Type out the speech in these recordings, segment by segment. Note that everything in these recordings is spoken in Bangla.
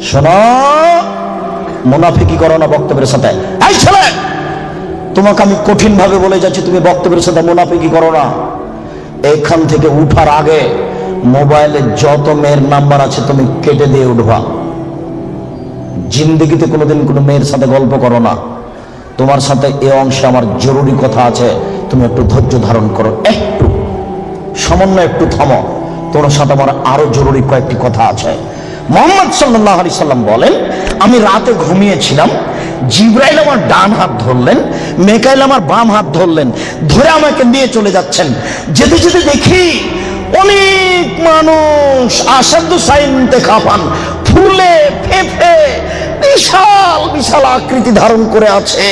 শোনো, মুনাফিকি করো না বক্তব্যের সাথে। এই ছেলে, তোমাকে আমি কঠিন ভাবে বলে যাচ্ছি, তুমি বক্তব্যের সাথে মুনাফিকি করো না। এখান থেকে উঠার আগে মোবাইলে যত মেয়ের নাম্বার আছে তুমি কেটে দিয়ে উঠবা। জিন্দগিতে কোনোদিন কোনো মেয়ের সাথে গল্প করো না। তোমার সাথে এ অংশে আমার জরুরি কথা আছে, তুমি একটু ধৈর্য ধারণ করো, একটু সামান্য একটু থামো। তোমার সাথে আমার আরো জরুরি কয়েকটি কথা আছে। মুহাম্মদ সাল্লাল্লাহু আলাইহি সাল্লাম বলেন, আমি রাতে ঘুমিয়েছিলাম, জিবরাইল আমার ডান হাত ধরলেন, মিকাইল আমার বাম হাত ধরলেন, ধরে আমাকে নিয়ে চলে যাচ্ছেন। যেতে যেতে দেখি অনেক মানুষ আসাদু সাইনতে খাফান, ফুলে ফেঁপে বিশাল বিশাল আকৃতি ধারণ করে আছে।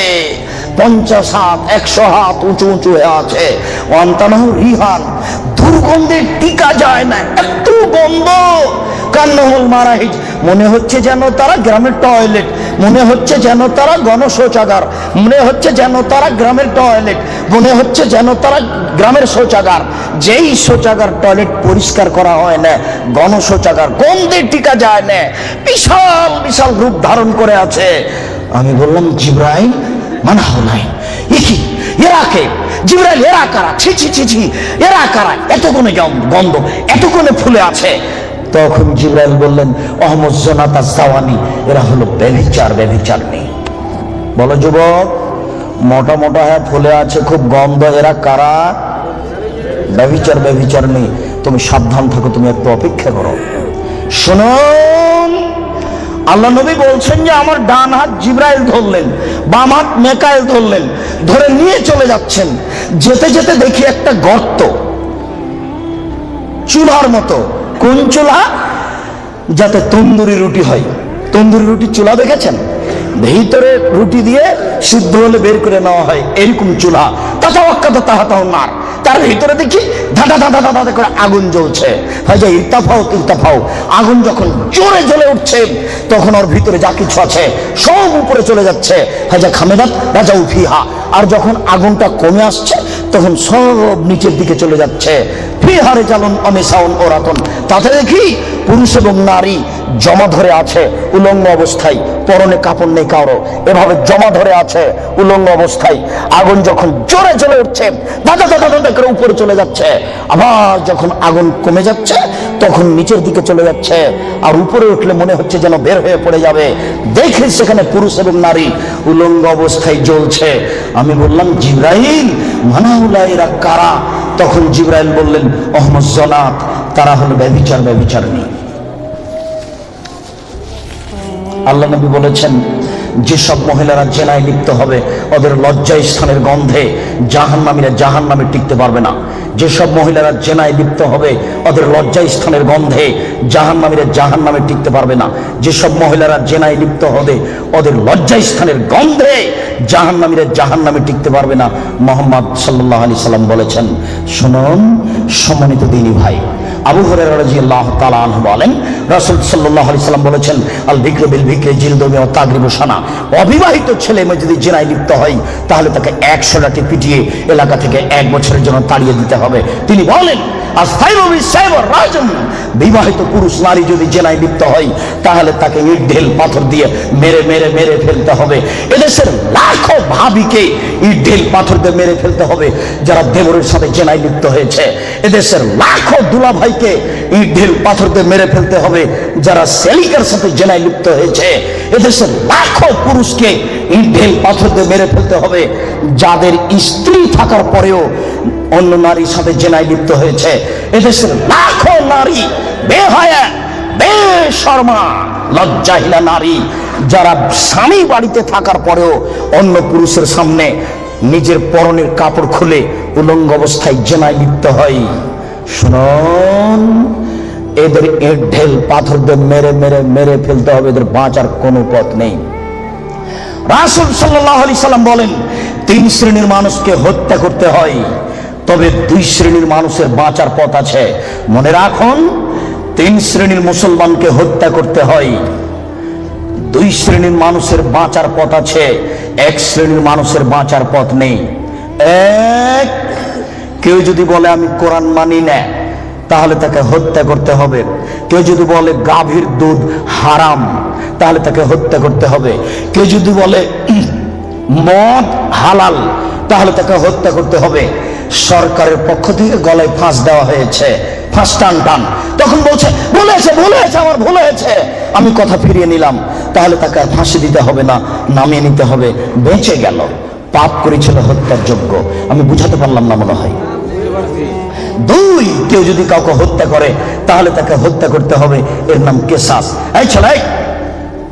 50 হাত 100 হাত উঁচু উঁচু হয়ে আছে। ওয়ান্তানাহু রিহান, দুর্গন্ধে টিকা যায় না, এত গন্ধ। কান্নাহুল মারাহিজ, মনে হচ্ছে যেন তারা গ্রামের টয়লেট, মনে হচ্ছে যেন তারা গণশৌচাগার, মনে হচ্ছে যেন তারা গ্রামের টয়লেট, মনে হচ্ছে যেন তারা গ্রামের শৌচাগার। যেই শৌচাগার টয়লেট পরিষ্কার করা হয় না, গণশৌচাগার, গন্ধে টিকা যায় না, বিশাল বিশাল রূপ ধারণ করে আছে। আমি বললাম, জিবরাইল মানা হলাই, কি এরা কে? জিবরাইল, এরা কারা? ছি ছি ছি ছি, এরা কারা? এতক্ষণে গন্ধ, এতক্ষণে ফুলে আছে। তখন জিবরাইল বললেন, অহমদ জোনাতা জাওয়ানি, এরা হলো ব্যভিচার, ব্যভিচারনি। বলো যুবক, মোটা মোটা হ্যাঁ ফুলে আছে, খুব গন্ধ, এরা কারা? ব্যভিচার, ব্যভিচারনি। তুমি সাবধান থাকো, তুমি একটু অপেক্ষা করো। শুনুন, আল্লাহ নবী বলছেন যে আমার ডান হাত জিবরাইল ধরলেন, বাম হাত মিকাইল ধরলেন, ধরে নিয়ে চলে যাচ্ছেন। যেতে যেতে দেখি একটা গর্ত, চুলার মতো। কোন চুলা? যাতে তন্দুরি রুটি হয়। তন্দুরি রুটি চুলা দেখেছেন? ভিতরে রুটি দিয়ে সিদ্ধ হলে বের করে নেওয়া হয়, এরকম চুলা। তার তার ভিতরে দেখি ধাঁধা ধাঁধা ধাঁধা করে আগুন জ্বলছে। হাজা ইরতাফাও ইরতাফাও, আগুন যখন জোরে জ্বলে উঠছে তখন ওর ভিতরে যা কিছু আছে সব উপরে চলে যাচ্ছে। হাজা খামেদাত রাজা উফিহা, আর যখন আগুনটা কমে আসছে তখন সব নিচের দিকে চলে যাচ্ছে। ফিহারে জালুন অমেসাউন ওরাতন, তাতে দেখি পুরুষ এবং নারী জমা ধরে আছে উলঙ্গ অবস্থায়, পরনে কাপড় নেই কারো, এভাবে জমা ধরে আছে উলঙ্গ অবস্থায়। আগুন যখন জোরে জ্বলে উঠছে দাদা দাদা দাদা করে উপরে চলে যাচ্ছে, আবার যখন আগুন কমে যাচ্ছে তখন নিচের দিকে চলে যাচ্ছে, আর উপরে উঠলে মনে হচ্ছে যেন বের হয়ে পড়ে যাবে। দেখি সেখানে পুরুষ এবং নারী উলঙ্গ অবস্থায় জ্বলছে। আমি বললাম, জিবরাইল মানাউলা, এরা কারা? তখন জিবরাইল বললেন, অহমদ জনাত, তারা হলো ব্যভিচার, ব্যভিচারনি। আল্লাহ নবী বলেছেন, যেসব মহিলারা জেনায় লিপ্ত হবে ওদের লজ্জা স্থানের গন্ধে জাহান্নামীরা জাহান্নামে টিকতে পারবে না। যেসব মহিলারা জেনায় লিপ্ত হবে ওদের লজ্জা স্থানের গন্ধে জাহান্নামীরা জাহান্নামে টিকতে পারবে না। যেসব মহিলারা জেনায় লিপ্ত হবে ওদের লজ্জা স্থানের গন্ধে জাহান্নামীরা জাহান্নামে টিকতে পারবে না। মুহাম্মদ সাল্লাল্লাহু আলাইহি সাল্লাম বলেছেন। শুনুন সম্মানিত দিনী ভাই, আবু হুরায়রা রাদিয়াল্লাহু তাআলা আনহু বলেন, রাসূল সাল্লাল্লাহু আলাইহি সাল্লাম বলেছেন, আল বিকরু বিল বিকরি জিলদুমি ওয়া তাগরিবু সানা, অবিবাহিত ছেলে মেয়ে যদি জিনায় লিপ্ত হয় তাহলে তাকে 100 লাঠি পিটিয়ে এলাকা থেকে 1 বছরের জন্য তাড়িয়ে দিতে হবে। তিনি বলেন, বিবাহিত পুরুষ নারী যদি জেনায় লিপ্ত হয় তাহলে তাকে ইট ঢেল পাথর দিয়ে মেরে মেরে মেরে ফেলতে হবে। এদেশের লাখো ভাবিকে ইট ঢেল পাথর দিয়ে মেরে ফেলতে হবে যারা দেবরের সাথে জেনায় লিপ্ত হয়েছে। এদেশের লাখো দুলা ভাইকে ইট ঢেল পাথর দিয়ে মেরে ফেলতে হবে যারা সেলিকার সাথে জেনায় লিপ্ত হয়েছে। এদেশের লাখো পুরুষকে ইট ঢেল পাথর দিয়ে মেরে ফেলতে হবে যাদের স্ত্রী থাকার পরেও অন্য নারীর সাথে জেনায় লিপ্ত হয়েছে। এদেশের লাখো নারী বেহায়া বেশরমা লজ্জাহীনা নারী যারা স্বামী বাড়িতে থাকার পরেও অন্য পুরুষের সামনে নিজের পরনের কাপড় খুলে উলঙ্গ অবস্থায় জেনায় লিপ্ত হয়। শুনুন, এদের ইট ঢেল পাথর দিয়ে মেরে মেরে মেরে ফেলতে হবে, এদের বাঁচার কোনো পথ নেই। রাসূল সাল্লাল্লাহু আলাইহি সাল্লাম বলেন, 3 শ্রেণীর মানুষকে হত্যা করতে হয়, তবে 2 শ্রেণীর মানুষের বাঁচার পথ আছে। মনে রাখুন, 3 শ্রেণীর মুসলমানকে হত্যা করতে হয়, 2 শ্রেণীর মানুষের বাঁচার পথ আছে, 1 শ্রেণীর মানুষের বাঁচার পথ নেই। এক, কেউ যদি বলে আমি কোরআন মানি না, তাহলে তাকে হত্যা করতে হবে। কেউ যদি বলে গাভীর দুধ হারাম, তাহলে তাকে হত্যা করতে হবে। কেউ যদি বলে মদ হালাল, তাহলে তাকে হত্যা করতে হবে। সরকারের পক্ষ থেকে গলায় ফাঁস দেওয়া হয়েছে, ফাঁস টান টান। তখন বলছে বলেছে আমার ভুল হয়েছে, আমি কথা ফিরিয়ে নিলাম। তাহলে তাকে আর ফাঁসি দিতে হবে না, নামিয়ে নিতে হবে, বেঁচে গেল। পাপ করেছিল হত্যার যোগ্য। আমি বুঝাতে পারলাম না মনে হয়। দুই, কেউ যদি কাউকে হত্যা করে তাহলে তাকে হত্যা করতে হবে, এর নাম কেসাস। এই ছেলে,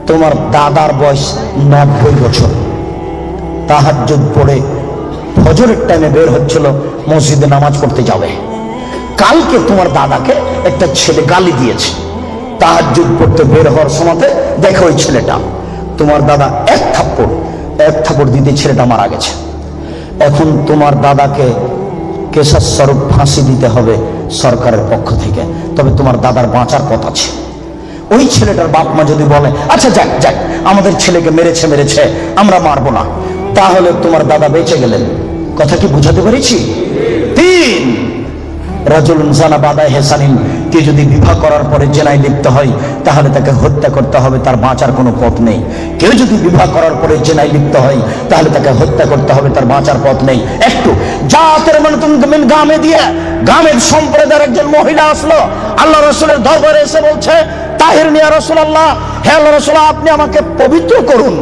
তোমার দাদার বয়স 90 বছর, তাহাজ্জুদ পড়ে ফজরের টাইমে বের হচ্ছিল, মসজিদে নামাজ পড়তে যাবে। কালকে তোমার দাদাকে একটা ছেলে গালি দিয়েছে, তাহাজ্জুদ পড়তে বের হওয়ার সময় দেখো ওই ছেলেটা, তোমার দাদা এক থাপ্পড় দিতে ছেলেটা মারা গেছে। এখন তোমার দাদাকে কেসাস স্বরূপ ফাঁসি দিতে হবে সরকারের পক্ষ থেকে। তবে তোমার দাদার বাঁচার পথ আছে। ওই ছেলেটার বাপ মা যদি বলে আচ্ছা যাক আমাদের ছেলেকে মেরেছে আমরা মারবো না, তাহলে তোমার দাদা বেঁচে গেলেন। কথা কি বুঝাতে পেরেছি? তিন, রাজুলুন জানা বাদা হেসানিন, কে যদি বিবাহ করার পরে জেনায় লিপ্ত হয় তাহলে তাকে হত্যা করতে হবে, তার বাঁচার কোনো পথ নেই। কেউ যদি বিবাহ করার পরে জেনায় লিপ্ত হয় তাহলে তাকে হত্যা করতে হবে, তার বাঁচার পথ নেই। একটু জাতের মানে তুমি গ্রামে দিয়ে গ্রামের সম্প্রদায়ের একজন মহিলা আসলো, আল্লাহ রাসূলের দরবারে এসে বলছে তাহির নিয়া রাসূলুল্লাহ, হে আল্লাহ রাসূল আপনি আমাকে পবিত্র করুন।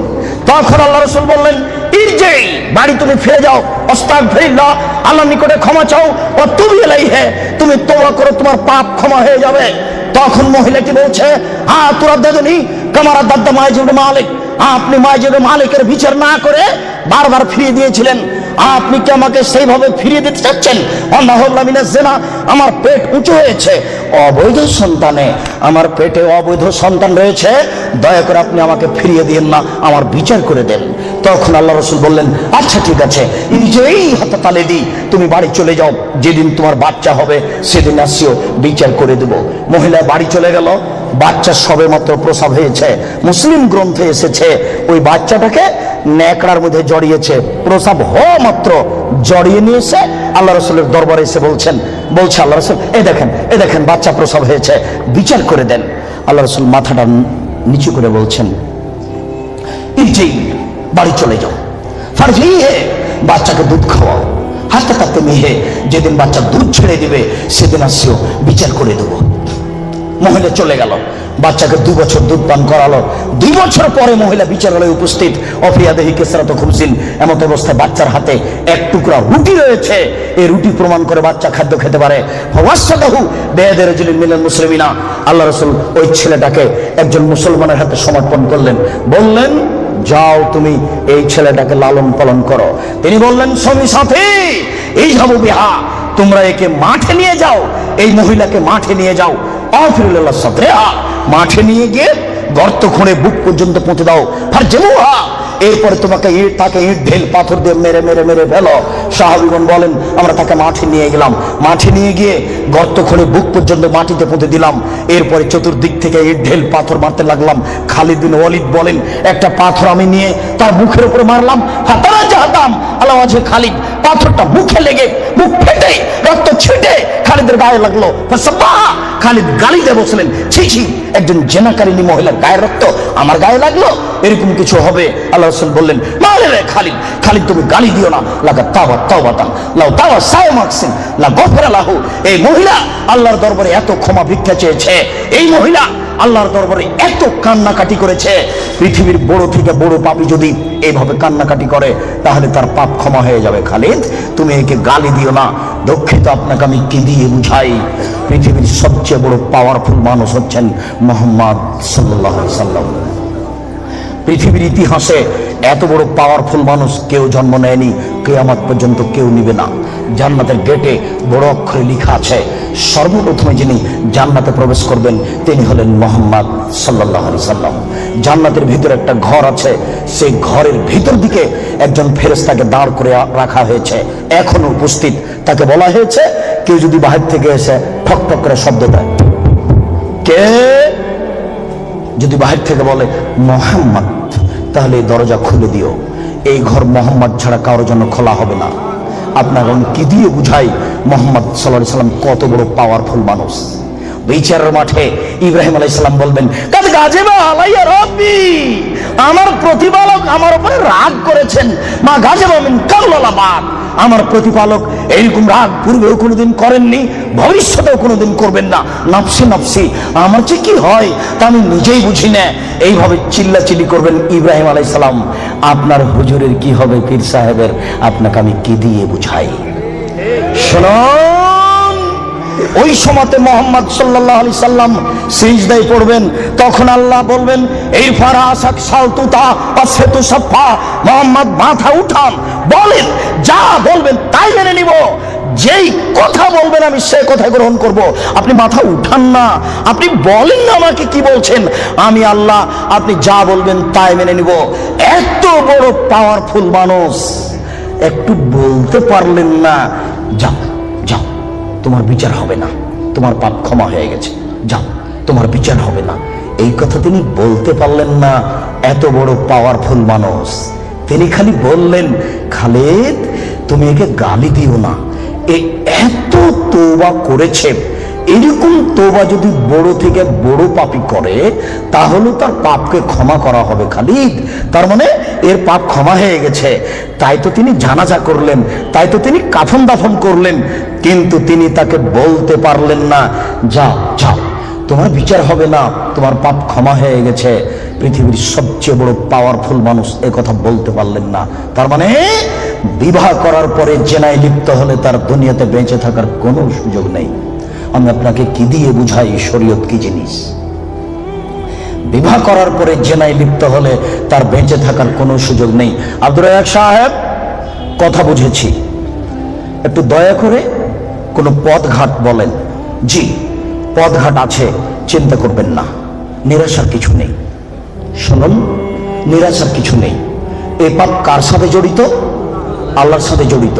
তখন আল্লাহ রাসূল বললেন ইরজি, বাড়ি তুমি ফিরে যাও, আস্তাগফিরুল্লাহ, আল্লাহর নিকটে ক্ষমা চাও, ও তুবি ইলাইহি, তুমি তওবা করো, তোমার পাপ ক্ষমা হয়ে যাবে। তখন মহিলাটি বলছে হ্যাঁ তোরা দাদুনি কামারা দাদা মাইজুব মালিক, আপনি মাইজুব মালিকের বিচার না করে বারবার ফিরিয়ে দিয়েছিলেন, আপনি কি আমাকে সেইভাবে ফিরিয়ে দিতে চাচ্ছেন? আমার পেট উঁচু হয়েছে, অবৈধ সন্তানে আমার পেটে অবৈধ সন্তান রয়েছে, দয়া করে আপনি আমাকে ফিরিয়ে দিন না, আমার বিচার করে দেন। তখন আল্লাহ রাসূল বললেন আচ্ছা ঠিক আছে, এই হাতে তালে দি, তুমি বাড়ি চলে যাও, যেদিন তোমার বাচ্চা হবে সেদিন আসিও, বিচার করে দেব। মহিলা বাড়ি চলে গেল। বাচ্চা সবে মাত্র প্রসব হয়েছে, মুসলিম গ্রন্থে এসেছে ওই বাচ্চাটাকে ন্যাকড়ার মধ্যে জড়িয়েছে, প্রসব হওয়া মাত্র জড়িয়ে নিয়ে এসে আল্লাহ রাসূলের দরবারে এসে বলছে আল্লাহ রাসূল এই দেখেন বাচ্চা প্রসব হয়েছে, বিচার করে দেন। আল্লাহ রাসূল মাথাটা নিচু করে বলছেন ইরজি, বাড়ি চলে যাও, ফারজিহে, বাচ্চাকে দুধ খাওয়াও, হাতে তাতে মিহে, যেদিন বাচ্চা দুধ ছেড়ে দিবে সেদিন আসিও, বিচার করে দেবো। মহিলা চলে গেল, বাচ্চাকে 2 বছর দুধ পান করালো। 2 বছর পরে মহিলা বিচারালয়ে উপস্থিত, অফিয়াদেহি কেসরাত খুমসিন, এমন অবস্থায় বাচ্চার হাতে এক টুকরা রুটি রয়েছে। এই রুটি প্রমাণ করে বাচ্চা খাদ্য খেতে পারে। ফাওয়াসাদাহু বিয়াদি রাজুলিন মিনাল মুসলিমিনা, আল্লাহ রাসূল ওই ছেলেটাকে একজন মুসলমানের হাতে সমর্পণ করলেন, বললেন যাও তুমি এই ছেলেটাকে লালন পালন করো। তিনি বললেন স্বামী সাথী এই যাবো বিহা, তোমরা একে মাঠে নিয়ে যাও, এই মহিলাকে মাঠে নিয়ে যাও, আফিরুল্লাহ সাথে মাঠে নিয়ে গিয়ে গর্ত খুঁড়ে বুক পর্যন্ত পুঁতে দাও, আর জেমুহা, এরপরে তোমাকে তাকে ইট ঢেল পাথর দিয়ে মেরে ফেলো। সাহাবীগণ বলেন আমরা তাকে মাঠে নিয়ে গেলাম, মাঠে নিয়ে গিয়ে গর্ত খুঁড়ে বুক পর্যন্ত মাটিতে পুঁতে দিলাম। এরপরে চতুর্দিক থেকে ইট ঢেল পাথর মারতে লাগলাম। খালিদ বিন ওয়ালিদ বলেন একটা পাথর আমি নিয়ে তার মুখের উপরে মারলাম, হাতারা জাহাতাম আল্লাহ আছে খালিদ, পাথরটা মুখে লেগে মুখ ফেটে রক্ত ছিটে খালিদের গায়ে লাগলো। খালিদ গালি দিয়ে বসলেন ছি ছি, একজন জেনাকারিনী মহিলার গায়ের রক্ত আমার গায়ে লাগলো, এরকম কিছু হবে? আল্লাহ রাসূল বললেন মারে রে খালিদ তুমি গালি দিও না, লাগা তাওবাতান লাউ তাওয়া সায়মাকসিন লা গফরা লাহু। এই মহিলা আল্লাহর দরবারে এত ক্ষমা ভিক্ষা চেয়েছে, এই মহিলা আল্লাহর দরবারে এত কান্নাকাটি করেছে। পৃথিবীর বড় থেকে বড় পাপী যদি এইভাবে কান্নাকাটি করে তাহলে তার পাপ ক্ষমা হয়ে যাবে। খালিদ তুমি একে গালি দিও না, দুঃখিত আপনাকে আমি কি দিয়ে বুঝাই। পৃথিবীর সবচেয়ে বড় পাওয়ারফুল মানুষ হচ্ছেন মুহাম্মদ সাল্লাল্লাহু আলাইহি সাল্লাম। পৃথিবীর ইতিহাসে এত বড় পাওয়ারফুল মানুষ কেউ জন্ম নেয়নি, কিয়ামত পর্যন্ত কেউ নিবে না। জান্নাতের গেটে বড় অক্ষরে লেখা আছে সর্বপ্রথমে যিনি জান্নাতে প্রবেশ করবেন তিনি হলেন মুহাম্মদ সাল্লাল্লাহু আলাইহি সাল্লাম। জান্নাতের ভিতরে একটা ঘর আছে, সেই ঘরের ভিতর দিকে একজন ফেরেশতাকে দাঁড় করে রাখা হয়েছে, এখনো উপস্থিত। তাকে বলা হয়েছে কেউ যদি বাহির থেকে এসে ঠক ঠক করে শব্দ দেয়, কে যদি বাহির থেকে বলে মুহাম্মদ, তাহলে এই দরজা খুলে দিও। এই ঘর মুহাম্মদ ছাড়া কারোর জন্য খোলা হবে না। আপনার কি দিয়ে বুঝাই মোহাম্মদ সাল্লাল্লাহু আলাইহি সাল্লাম কত বড় পাওয়ারফুল মানুষ। বিচারের মাঠে ইব্রাহিম আলাইহিস সালাম বলবেন, কাদ গাজিবা আলাইয়া রাব্বি, আমার প্রতিপালক আমার উপরে রাগ করেছেন। মা গাজিবা মিন কাল্লালাবাদ, আমার প্রতিপালক এইরকম রাগ পূর্বেও কোনোদিন করেননি, ভবিষ্যতেও কোনোদিন করবেন না। নাফসি নাফসি, আমার যে কি হয় তা আমি নিজেই বুঝি না। এইভাবে চিল্লাচিল্লি করবেন ইব্রাহিম আলাইহিস সালাম। আপনার হুজুরের কি হবে, পীর সাহেবের, আপনাকে আমি কি দিয়ে বুঝাই? শুনুন, ওই সময়তে মোহাম্মদ সাল্লাল্লাহু আলাইহি সাল্লাম সিজদায় পড়বেন, তখন আল্লাহ বলবেন, এই ফারাসাক সালতুতা আসেতু সাফা, মোহাম্মদ মাথা উঠান, বলেন, যা বলবেন তাই মেনে নিব, যেই কথা বলবেন আমি সে কথা গ্রহণ করব। আপনি মাথা উঠান না, আপনি বলেন না আমাকে কি বলছেন, আমি আল্লাহ, আপনি যা বলবেন তাই মেনে নিব। এত বড় পাওয়ারফুল মানুষ, একটু বলতে পারলেন না, যাও যাও তোমার বিচার হবে না, তোমার পাপ ক্ষমা হয়ে গেছে, যাও তোমার বিচার হবে না, এই কথা তিনি বলতে পারলেন না। এত বড় পাওয়ারফুল মানুষ, তিনি খালি বললেন, খালিদ তুমি একে গালি দিও না, এত তওবা করেছে, এরকম তওবা যদি বড় থেকে বড় পাপী করে তাহলে তার পাপকে ক্ষমা করা হবে খালিদ, তার মানে এর পাপ ক্ষমা হয়ে গেছে। তাই তো তিনি জানাজা করলেন, তাই তো তিনি কাফন দাফন করলেন, কিন্তু তিনি তাকে বলতে পারলেন না, যাও যাও তোমার বিচার হবে না, তোমার পাপ ক্ষমা হয়ে গেছে। পৃথিবীর সবচেয়ে বড় পাওয়ারফুল মানুষ এ কথা বলতে পারলেন না। তার মানে বিবাহ করার পরে জেনায় লিপ্ত হলে তার দুনিয়াতে বেঁচে থাকার কোনো সুযোগ নেই। আমি আপনাকে কি দিয়ে বুঝাই শরীয়ত কি জিনিস? বিবাহ করার পরে জেনায় লিপ্ত হলে তার বেঁচে থাকার কোনো সুযোগ নেই। আব্দুর রাজ্জাক সাহেব, কথা বুঝেছি, একটু দয়া করে কোনো পথঘাট বলেন। জি, পথঘাট আছে, চিন্তা করবেন না, নিরাশার কিছু নেই। শুনুন, নিরাশার কিছু নেই। এই পাপ কার সাথে জড়িত? আল্লাহর সাথে জড়িত।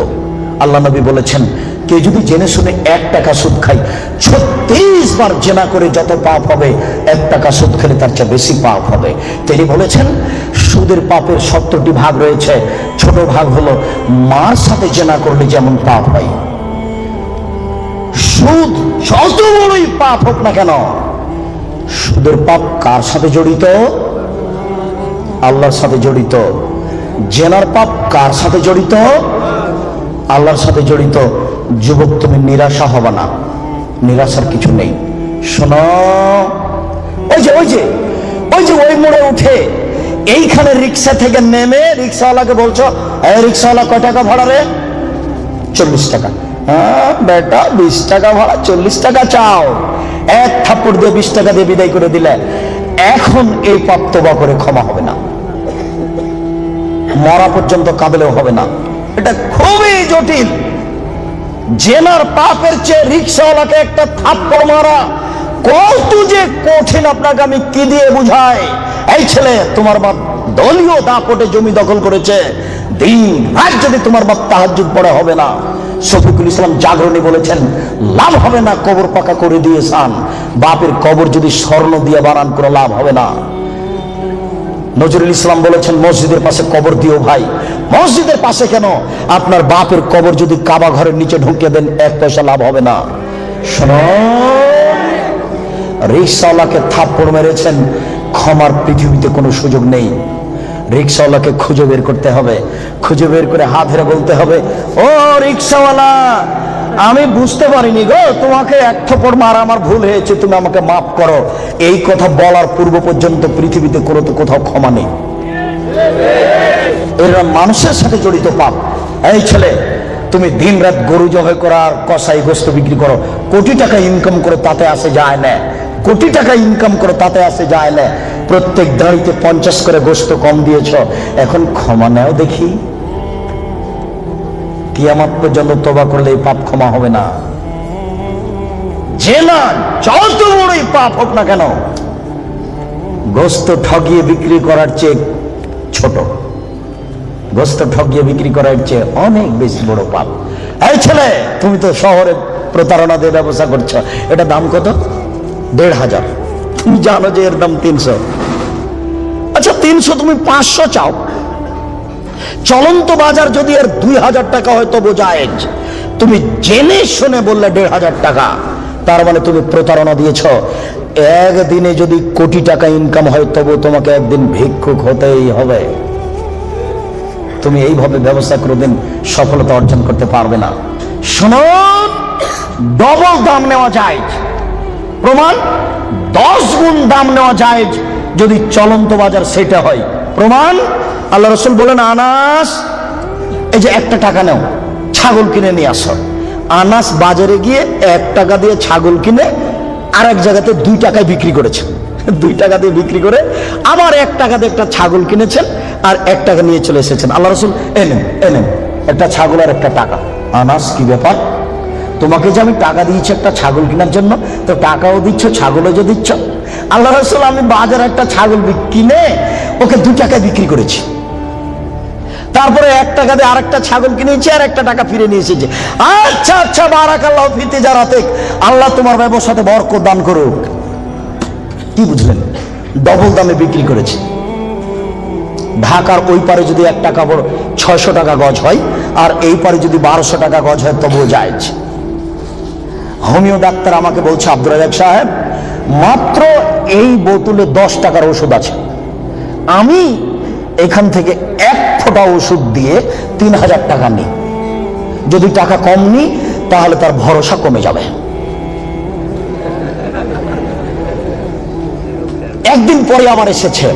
আল্লাহ নবী বলেছেন, কেউ যদি জেনে শুনে 1 টাকা সুদ খায়, 36 বার জেনা করে যত পাপ হবে, 1 টাকা সুদ খেলে তার চেয়ে বেশি পাপ হবে। তিনি বলেছেন, সুদের পাপের 70টি ভাগ রয়েছে, ছোট ভাগ হলো মার সাথে জেনা করলে যেমন পাপ হয়। সুদ যত বড়ই পাপ হোক না কেন, সুদের পাপ কার সাথে জড়িত? আল্লাহর সাথে জড়িত। জেনার পাপ কার সাথে জড়িত? আল্লাহর সাথে জড়িত। যুবক, তুমি নিরাশা হবে না, নিরাশার কিছু নেই। শোনো, ওই মোড়ে উঠে এইখানে রিক্সা থেকে নেমে রিক্সাওয়ালাকে বলছো, এই রিক্সাওয়ালা কয় টাকা ভাড়া রে? 40 টাকা। হ্যাঁ বেটা, 20 টাকা ভাড়া, 40 টাকা চাও। এক থাপ্পড় দিয়ে 20 টাকা দিয়ে বিদায় করে দিলে। এখন এই পাপ তওবা করে ক্ষমা হবে না, মরা পর্যন্ত কাঁদলেও হবে না। এটা খুবই জটিল। জেনার পাপের চেয়ে রিক্সাওয়ালাকে একটা থাপ্পড় মারা কত যে কঠিন, আপনাকে আমি কি দিয়ে বুঝাই? এই ছেলে, তোমার বাপ দলীয় দাপটে জমি দখল করেছে, দিন রাত যদি তোমার বাপ তাহাজ্জুদ পড়ে হবে না। শফিকুল ইসলাম জাগরণী বলেছেন, লাভ হবে না কবর পাকা করে দিয়েছেন, বাপের কবর যদি স্বর্ণ দিয়ে বানান করে লাভ হবে না। নজরুল ইসলাম বলেছেন, মসজিদের পাশে কবর দিও ভাই। মসজিদের পাশে কেন, আপনার বাপের কবর যদি কাবা ঘরের নিচে ঢুকিয়ে দেন 1 পয়সা লাভ হবে না। শোনো, রিক্সাওয়ালাকে থাপ্পড় মেরেছেন, ক্ষমার পৃথিবীতে কোনো সুযোগ নেই। রিক্সাওয়ালাকে খুঁজে বের করতে হবে, খুঁজে বের করে হাত ধরে বলতে হবে, ও রিক্সাওয়ালা, আমি বুঝতে পারিনি গো, তোমাকে 1 থাপ্পড় মারা আমার ভুল হয়েছে, তুমি আমাকে মাফ করো। এই কথা বলার পূর্ব পর্যন্ত পৃথিবীতে কোথাও ক্ষমা নেই। এরা মানুষের সাথে জড়িত পাপ। এই ছেলে, তুমি দিন রাত গরু জবাই করো আর কসাই গোস্ত বিক্রি করো, কোটি টাকা ইনকাম করো, তাতে আসে যায় না। কোটি টাকা ইনকাম করো, তাতে আসে যায় না। প্রত্যেক দাঁড়িতে 50 করে গোস্ত কম দিয়েছ, এখন ক্ষমা নেও দেখি। কিয়ামত পর্যন্ত তওবা করলে এই পাপ ক্ষমা হবে না। জেনা যত বড়ই পাপ হোক না কেন, গোস্ত ঠগিয়ে বিক্রি করার চেয়ে ছোট, গোস্ত ঠগিয়ে বিক্রি করার চেয়ে অনেক বেশি বড় পাপ। এই ছেলে, তুমি তো শহরে প্রতারণা দিয়ে ব্যবসা করছো, এটা দাম কত? 1500। তুমি জানো যে এর দাম 300। আচ্ছা 300, তুমি 500 চাও। চলন্ত বাজার যদি এর 2000 টাকা হয় তবু জায়েজ। তুমি জেনে শুনে বললে 1,500 টাকা, তার মানে তুমি প্রতারণা দিয়েছ। একদিনে যদি কোটি টাকা ইনকাম হয় তবু তোমাকে একদিন ভিক্ষুক হতেই হবে। তুমি এইভাবে ব্যবসা কোনোদিন সফলতা অর্জন করতে পারবে না। শুনুন, ডবল দাম নেওয়া যায়, প্রমাণ 10 গুণ দাম নেওয়া যায় যদি চলন্ত বাজার সেটা হয়। প্রমাণ আল্লাহ রাসূল বলেন, আনাস এই যে 1 টাকা নাও, ছাগল কিনে নিয়ে আসো। আনাস বাজারে গিয়ে 1 টাকা দিয়ে ছাগল কিনে আরেক জায়গাতে 2 টাকায় বিক্রি করেছেন। 2 টাকা দিয়ে বিক্রি করে আবার 1 টাকা দিয়ে একটা ছাগল কিনেছেন আর 1 টাকা নিয়ে চলে এসেছেন। আল্লাহ রাসূল এনেন একটা ছাগল আর 1 টাকা। আনাস কি ব্যাপার, তোমাকে যে আমি টাকা দিয়েছি একটা ছাগল কেনার জন্য, তো টাকাও দিচ্ছ ছাগলও যে দিচ্ছ। আল্লাহ রাসূল, আমি বাজারে একটা ছাগল কিনে ওকে 2 টাকায় বিক্রি করেছি, তারপরে 1 টাকা দিয়ে আরেকটা ছাগল কিনেছি আর 1 টাকা ফিরে নিয়ে এসেছি। আচ্ছা আচ্ছা, বারাকাল্লাহু ফি তিজারাতিক, আল্লাহ তোমার ব্যবসাতে বরকত দান করুক। কি বুঝলেন? ডবল দামে বিক্রি করেছি। ঢাকার ওই পারে যদি 1 টাকা বড় 600 টাকা গজ হয় আর এই পারে যদি 1200 টাকা গজ হয় তবুও জায়েজ। হোমিও ডাক্তার আমাকে বলছে, আব্দুর রাজ্জাক সাহেব মাত্র এই বোতলে 10 টাকার ওষুধ আছে, আমি এখান থেকে 1 ফোঁটা ওষুধ দিয়ে 3000 টাকা নিই, যদি টাকা কম নিই তাহলে তার ভরসা কমে যাবে। একদিন পরে আবার এসেছে,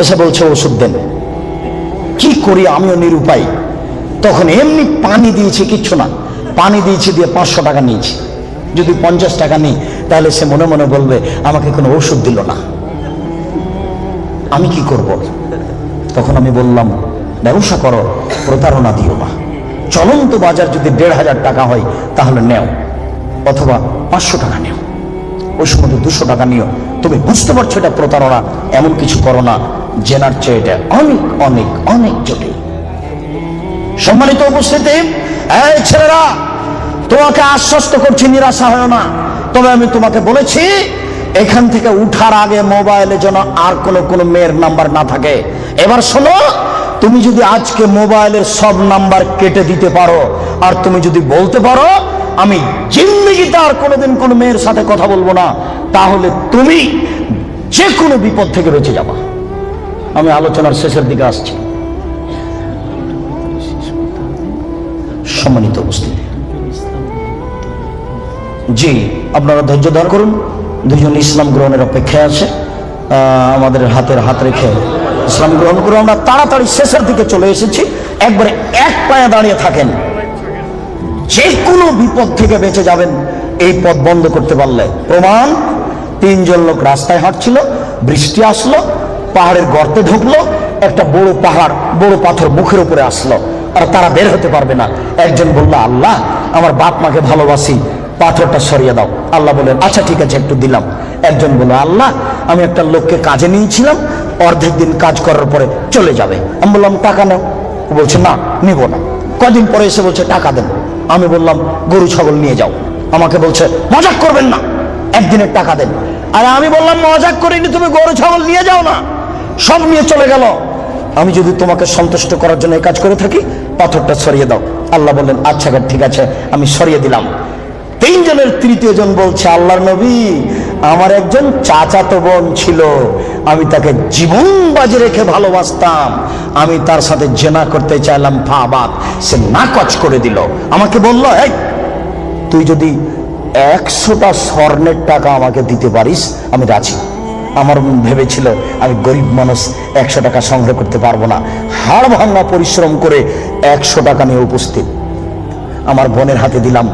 এসে বলছে ওষুধ দেন। কি করি, আমিও নিরুপায়। তখন এমনি পানি দিয়েছি, কিচ্ছু না, পানি দিয়েছি, দিয়ে 500 টাকা নিয়েছি। যদি 50 টাকা নিই তাহলে সে মনে মনে বলবে আমাকে কোনো ওষুধ দিল না, আমি কি করব? তখন আমি বললাম, ব্যবসা করো, প্রতারণা দিও না। চলন্ত বাজার যদি 1,500 টাকা হয় তাহলে নেও, অথবা 500 টাকা নেও, ওই সময় 200 টাকা নিও। তুমি বুঝতে পারছো এটা প্রতারণা, এমন কিছু করো না। জেনার চেয়ে এটা অনেক অনেক অনেক জটিল। সম্মানিত উপস্থিতি, এই ছেলেরা, তোমাকে আশ্বস্ত করছি, নিরাশা হয় না। তবে আমি তোমাকে বলেছি, এখান থেকে উঠার আগে মোবাইলে যেন আর কোনো মেয়ের নাম্বার না থাকে। এবার শোনো, তুমি যদি আজকে মোবাইলের সব নাম্বার কেটে দিতে পারো আর তুমি যদি বলতে পারো আমি জিন্দেগিতে আর কোনোদিন কোনো মেয়ের সাথে কথা বলবো না, তাহলে তুমি যে কোনো বিপদ থেকে বেঁচে যাবা। আমি আলোচনার শেষের দিকে আসছি। সম্মানিত উপস্থিতি, জি আপনারা ধৈর্য ধারণ করুন। 2 জন ইসলাম গ্রহণের অপেক্ষায় আছে, আমাদের হাতের হাত রেখে ইসলাম গ্রহণ করে আমরা তাড়াতাড়ি শেষের দিকে চলে এসেছি। একবারে এক পায়ে দাঁড়িয়ে থাকেন, যে কোনো বিপদ থেকে বেঁচে যাবেন এই পথ বন্ধ করতে পারলে। প্রমাণ, 3 জন লোক রাস্তায় হাঁটছিল, বৃষ্টি আসলো, পাহাড়ের গর্তে ঢুকলো, একটা বড় পাহাড়, বড় পাথর মুখের উপরে আসলো, আর তারা বের হতে পারবে না। একজন বলল, আল্লাহ আমার বাপ মাকে ভালোবাসি, পাথরটা সরিয়ে দাও। আল্লাহ বলেন, আচ্ছা ঠিক আছে, একটু দিলাম। একজন বলল, আল্লাহ আমি একটা লোককে কাজে নিয়েছিলাম, অর্ধেক দিন কাজ করার পরে চলে যাবে। আমি বললাম, টাকা নাও। বলছে, না নিব না। কদিন পরে এসে বলছে, টাকা দেন। আমি বললাম, গরু ছাগল নিয়ে যাও। আমাকে বলছে, মজাক করবেন না, একদিনের টাকা দেন। আর আমি বললাম, মজাক করিনি, তুমি গরু ছাগল নিয়ে যাও না। সব নিয়ে চলে গেল। আমি যদি তোমাকে সন্তুষ্ট করার জন্য এই কাজ করে থাকি, পাথরটা সরিয়ে দাও। আল্লাহ বললেন, আচ্ছা ঠিক আছে, আমি সরিয়ে দিলাম। 3 জনের তৃতীয় জন বলছে, আল্লাহর নবী আমার একজন চাচাতো বোন ছিল, আমি তাকে জীবন বাজি রেখে ভালোবাসতাম, আমি তার সাথে জেনা করতে চাইলাম, ফাবাত, সে নাকচ করে দিল। আমাকে বলল, এই তুই যদি 100টা স্বর্ণের টাকা আমাকে দিতে পারিস আমি রাজি। আমার ভেবেছিল আমি গরিব মানুষ, 100 টাকা সংগ্রহ করতে পারবো না। হাড় ভাঙা পরিশ্রম করে 100 টাকা নিয়ে উপস্থিত, আমার বোনের হাতে দিলাম।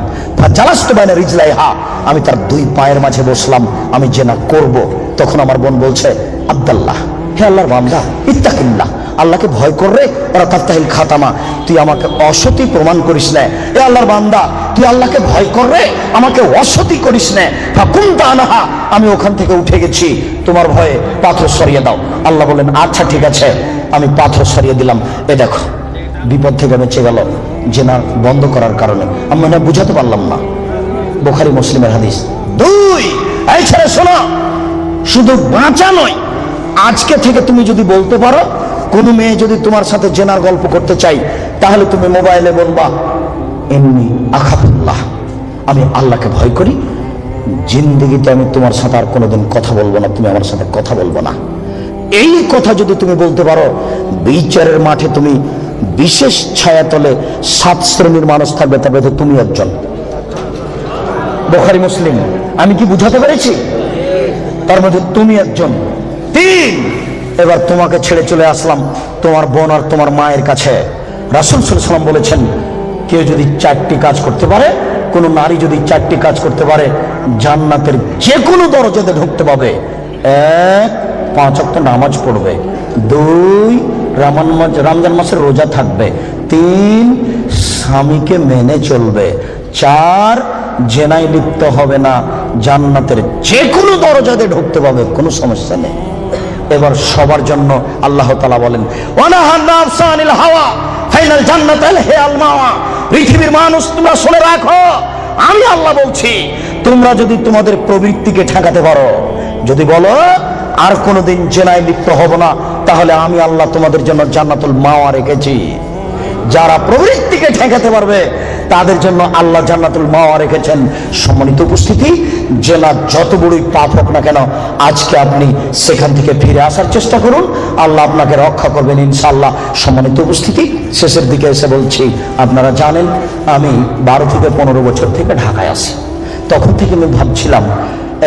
আমি তার 2 পায়ের মাঝে বসলাম, আমি জেনা করব। তখন আমার বোন বলছে, আব্দুল্লাহ, হে আল্লাহর বান্দা, ইত্তাকিল্লাহ, আল্লাহকে ভয় কররে, ওরা তাত্তাহিল খাতামা, তুই আমাকে অসতী প্রমাণ করিস না। হে আল্লাহর বান্দা, তুই আল্লাহকে ভয় কররে, আমাকে অসতী করিস না। ফাকুনতা আনহা, আমি ওখান থেকে উঠে গেছি, তোমার ভয়ে পাথর সরিয়ে দাও। আল্লাহ বলেন, আচ্ছা ঠিক আছে, আমি পাথর সরিয়ে দিলাম। এ দেখো, বিপদ থেকে বেঁচে গেল জেনা বন্ধ করার কারণে। আমি মনে বুঝাতে পারলাম না, বুখারী মুসলিমের হাদিস। 2, এই ছেলে শোনো, শুধু বাঁচা নয়, আজকে থেকে তুমি যদি বলতে পারো, কোনো মেয়ে যদি তোমার সাথে জেনার গল্প করতে চাই, তাহলে তুমি মোবাইলে বলবা ইন্নী আখাফুল্লাহ, আমি আল্লাহকে ভয় করি। জিন্দেগিতে আমি তোমার সাথে আর কোনোদিন কথা বলবো না, তুমি আমার সাথে কথা বলবো না। এই কথা যদি তুমি বলতে পারো, বিচারের মাঠে তুমি বিশেষ ছায়াতলে 7 শ্রেণীর মানুষ থাকবে, তবে তো তুমি একজন। বুখারী মুসলিম, আমি কি বুঝাতে পেরেছি? তার মধ্যে তুমি একজন। 3, এবার তোমাকে ছেড়ে চলে আসলাম তোমার বোন আর তোমার মায়ের কাছে। রাসূল সাল্লাল্লাহু আলাইহি ওয়াসাল্লাম বলেছেন, কেউ যদি 4টি কাজ করতে পারে, কোন নারী যদি 4টি কাজ করতে পারে, জান্নাতের যে কোনো দরজাতে ঢুকতে পাবে। 1, 5 ওয়াক্ত নামাজ পড়বে। 2, রমজান মাসের রোজা থাকবে। 3, স্বামীকে মেনে চলবে। 4, জেনায় লিপ্ত হবে না, জান্নাতের যে কোনো দরজাতে ঢুকতে পাবে, কোনো সমস্যা নেই। এবার সবার জন্য আল্লাহ তাআলা বলেন, ওয়ানাহান নাফসা আনিল হাওয়া ফাইনাল জান্নাতাল হিয়াল মাওয়া। পৃথিবীর মানুষ, তোমরা শুনে রাখো, আমি আল্লাহ বলছি, তোমরা যদি তোমাদের প্রবৃত্তিকে ঠেকাতে পারো, যদি বলো আর কোনোদিন জেনায় লিপ্ত হব না, তাহলে আমি আল্লাহ তোমাদের জন্য জান্নাতুল মাওয়া রেখেছি। যারা প্রবৃত্তিকে ঠেকাতে পারবে তাদের জন্য আল্লাহ জান্নাতুল মাওয়া রেখেছেন। সম্মানিত উপস্থিতি, জেনা যত বড়ই পাপ হোক না কেন, আজকে আপনি সেখান থেকে ফিরে আসার চেষ্টা করুন, আল্লাহ আপনাকে রক্ষা করবেন ইনশাআল্লাহ। সম্মানিত উপস্থিতি, শেষের দিকে এসে বলছি, আপনারা জানেন আমি 12 থেকে 15 বছর থেকে ঢাকায় আছি। তখন থেকে আমি ভাবছিলাম,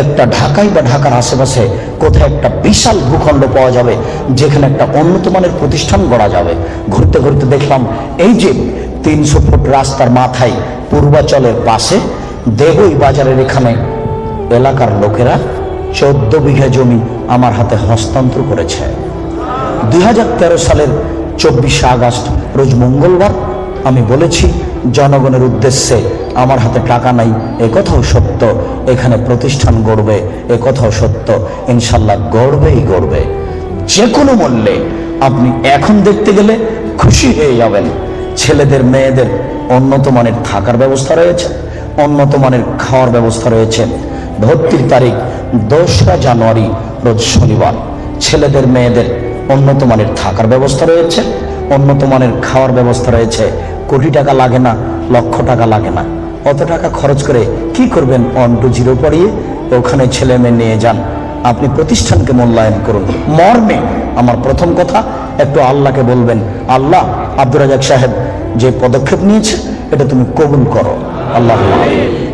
একটা ঢাকায় বা ঢাকার আশেপাশে কোথায় একটা বিশাল ভূখণ্ড পাওয়া যাবে, যেখানে একটা উন্নত মানের প্রতিষ্ঠান গড়া যাবে। ঘুরতে ঘুরতে দেখলাম, এই যে 300 ফুট রাস্তার মাথায় পূর্বাচলের পাশে দেবই বাজারের এখানে এলাকার লোকেরা 14 বিঘা জমি আমার হাতে হস্তান্তর করেছে। 2013 সালের 24 আগস্ট রোজ মঙ্গলবার আমি বলেছি জনগণের উদ্দেশ্যে, আমার হাতে টাকা নাই এ কথাও সত্য, এখানে প্রতিষ্ঠান গড়বে এ কথাও সত্য, ইনশাল্লাহ গড়বেই গড়বে যে কোনো মূল্যে। আপনি এখন দেখতে গেলে খুশি হয়ে যাবেন। ছেলেদের মেয়েদের উন্নত মানের থাকার ব্যবস্থা রয়েছে, উন্নত মানের খাওয়ার ব্যবস্থা রয়েছে। ভর্তির তারিখ 2রা জানুয়ারি রোজ শনিবার। ছেলেদের মেয়েদের উন্নত মানের থাকার ব্যবস্থা রয়েছে, উন্নত মানের খাওয়ার ব্যবস্থা রয়েছে। কোটি টাকা লাগে না, লক্ষ টাকা লাগে না। অত টাকা খরচ করে কি করবেন? 1 to 0 পড়িয়ে ওখানে ছেলে মেয়ে নিয়ে যান। আপনি প্রতিষ্ঠানকে মূল্যায়ন করুন। মর্মে আমার প্রথম কথা, একটু আল্লাহকে বলবেন, আল্লাহ আব্দুর রাজ্জাক সাহেব যে পদক্ষেপ নিয়েছে এটা তুমি কবুল করো আল্লাহ।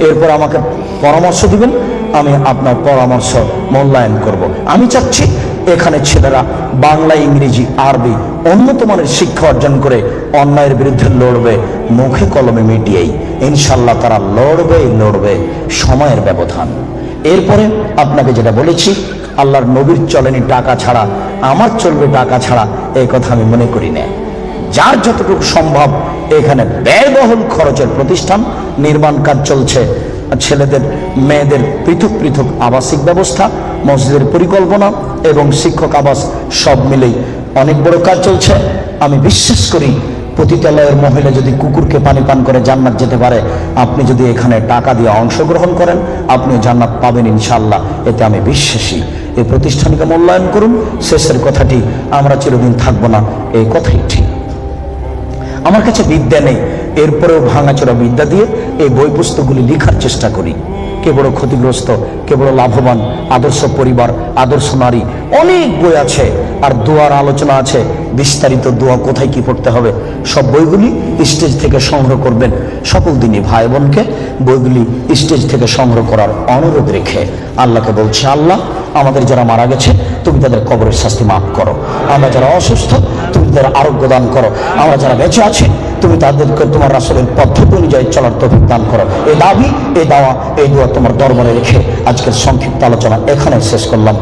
এরপর আমাকে পরামর্শ দিবেন, আমি আপনার পরামর্শ মূল্যায়ন করব। আমি চাচ্ছি এখানে ছেলেরা বাংলা, ইংরেজি, আরবি উন্নত মানের শিক্ষা অর্জন করে অন্যায়ের বিরুদ্ধে লড়বে, মুখে কলমে মিটিয়েই। ইনশাল্লাহ তারা লড়বে, সময়ের ব্যবধান। এরপরে আপনাকে যেটা বলেছি, আল্লাহর নবীর চলেনি টাকা ছাড়া, আমার চলবে টাকা ছাড়া, এই কথা আমি মনে করি না। যার যতটুকু সম্ভব এখানে ব্যয়বহুল খরচের প্রতিষ্ঠান নির্মাণ কাজ চলছে। ছেলেদের মেয়েদের পৃথক পৃথক আবাসিক ব্যবস্থা, মসজিদের পরিকল্পনা এবং শিক্ষক আবাস সব মিলেই অনেক বড় কাজ চলছে। আমি বিশ্বাস করি পতিতালয়ের মহিলা যদি কুকুরকে পানি পান করে জান্নাত যেতে পারে, আপনি যদি এখানে টাকা দিয়ে অংশগ্রহণ করেন আপনি জান্নাত পাবেন ইনশাআল্লাহ, এতে আমি বিশ্বাসী। এই প্রতিষ্ঠানকে মূল্যায়ন করুন। শেষের কথাটি, আমরা চিরদিন থাকবো না, এই কথাই ঠিক। আমার কাছে বিদ্যা নেই, এরপরেও ভাঙাচোরা বিদ্যা দিয়ে এই বই পুস্তকগুলি লেখার চেষ্টা করি। কে বড় ক্ষতিগ্রস্ত, কে বড় লাভবান, আদর্শ পরিবার, আদর্শ নারী, অনেক বই আছে। আর দোয়ার আলোচনা আছে, বিস্তারিত দোয়া কোথায় কি পড়তে হবে, সব বইগুলি স্টেজ থেকে সংগ্রহ করবেন। সকল দিনই ভাই বোনকে বইগুলি স্টেজ থেকে সংগ্রহ করার অনুরোধ রেখে আল্লাহকে বলছি, আল্লাহ আমাদের যারা মারা গেছে তুমি তাদের কবরের শাস্তি মাফ করো। আমরা যারা অসুস্থ তুমি তাদের আরোগ্য দান করো। আমরা যারা বেঁচে আছি তুমি তাদেরকে তোমার রাসূলের পদ্ধতি অনুযায়ী চলার তৌফিক দান করো। এই দাবি, এই দাওয়া, এই দোয়া তোমার দরবারে রেখে আজকের সংক্ষিপ্ত আলোচনা এখানে শেষ করলাম।